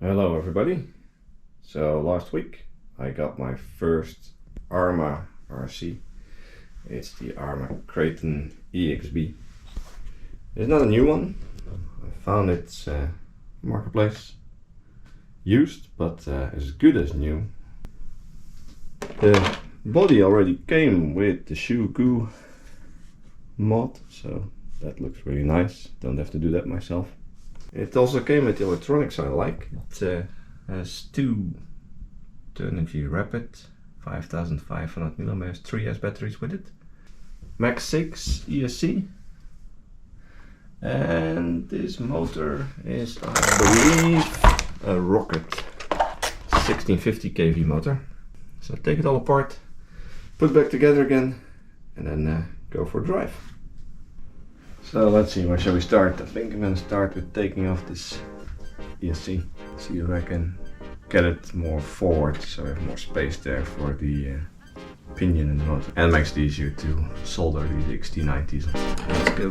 Hello everybody. So last week I got my first Arrma RC. It's the Arrma Kraton EXB. It's not a new one. I found it marketplace used, but as good as new. The body already came with the shoe goo mod, so that looks really nice. Don't have to do that myself. It also came with the electronics I like. It has two turn-in-view rapid 5500mm 3S batteries with it. MAX6 ESC. And this motor is, I believe, a Rocket 1650 kV motor. So take it all apart, put it back together again, and then go for a drive. So let's see, where shall we start? I think I'm going to start with taking off this ESC. See if I can get it more forward so I have more space there for the pinion in the motor. And makes it easier to solder these XT90s. Let's go.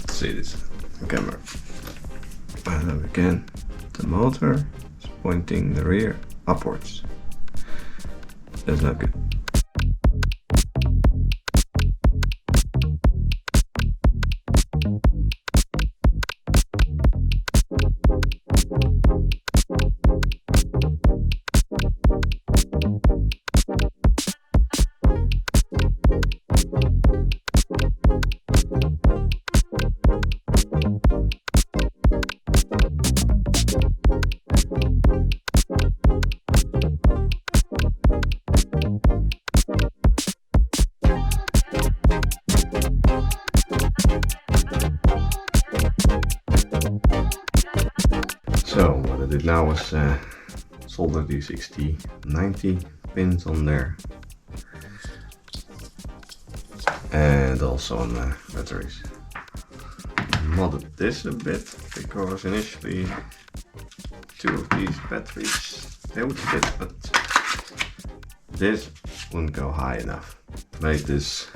See this on camera. And then again, the motor is pointing the rear upwards. That's not good. So what I did now was solder these XT90 pins on there, and also on the batteries. Modded this a bit because initially two of these batteries, they would fit, but this wouldn't go high enough. Made this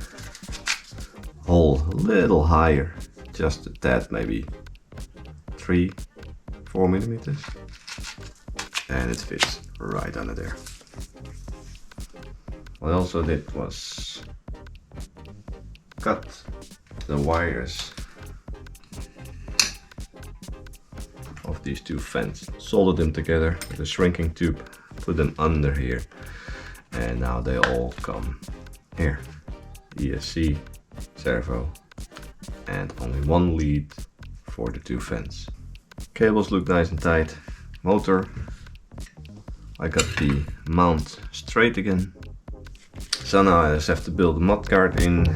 hole a little higher, just a tad, maybe 3-4 millimeters, and it fits right under there. What I also did was cut the wires of these two fans, soldered them together with a shrinking tube, put them under here, and now they all come here. ESC, servo, and only one lead for the two fans. Cables look nice and tight. Motor I got the mount straight again. So now I just have to build a mud guard in.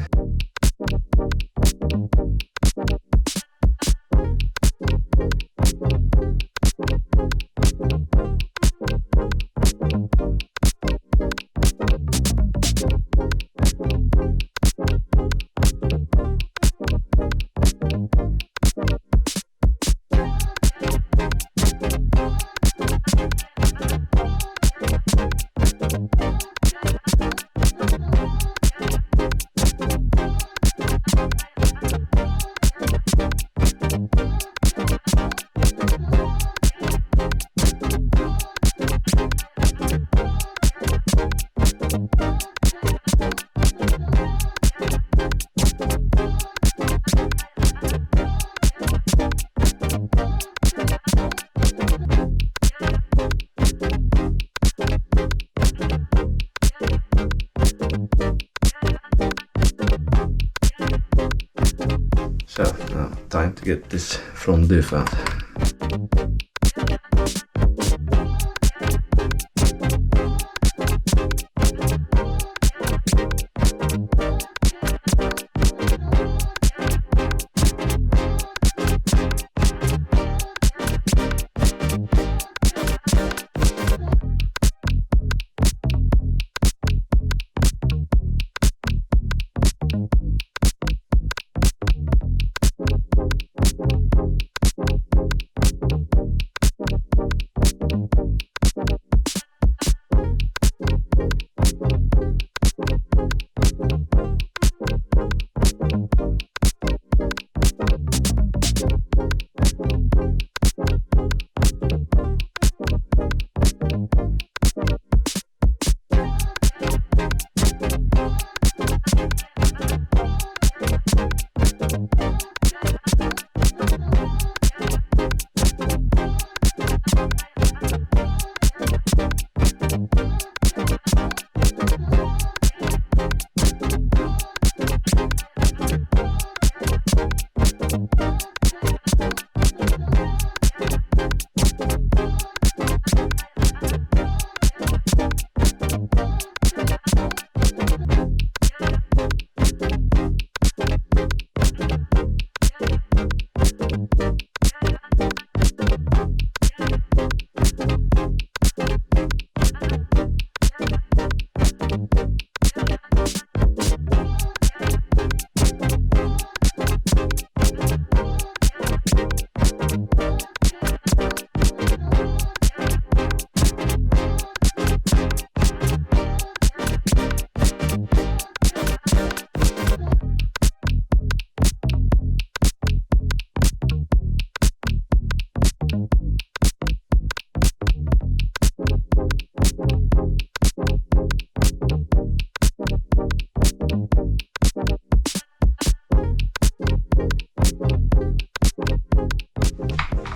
So now time to get this front diff out.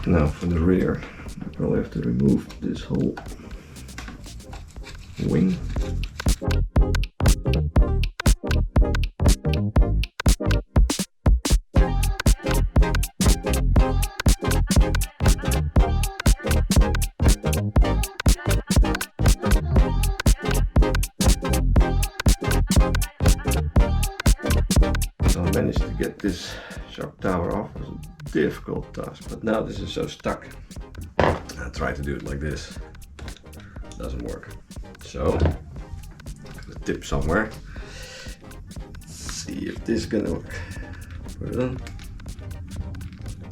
Now for the rear, I probably have to remove this whole wing. So I managed to get this shock tower off. It was a difficult task, but now this is so stuck. I try to do it like this. Doesn't work. So the tip somewhere. Let's see if this is gonna work. Put it on.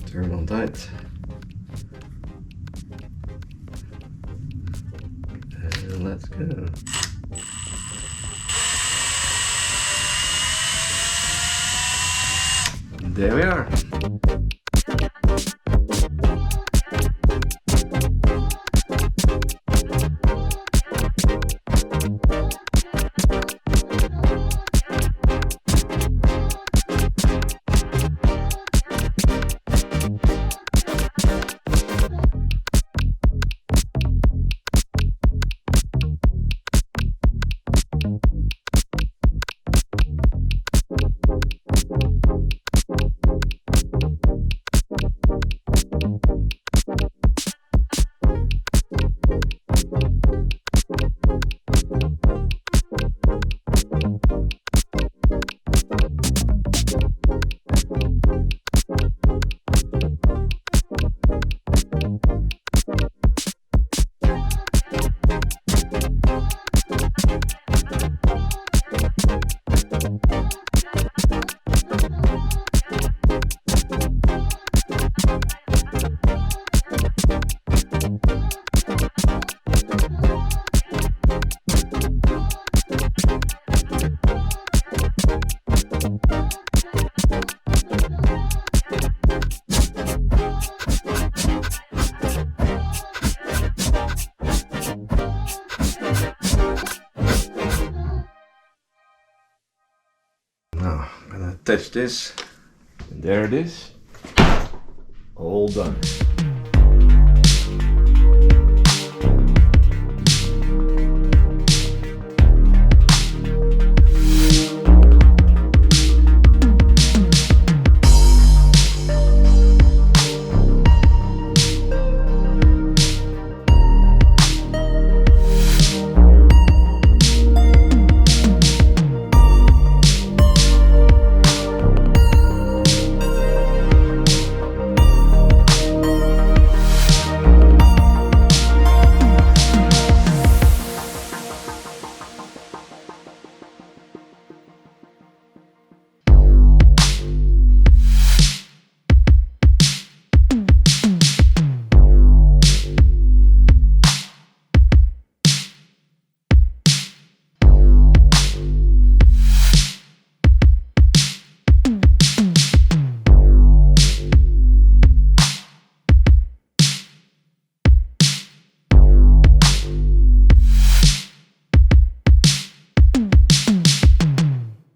Turn on tight. And let's go. There we are. attach this, and there it is, all done.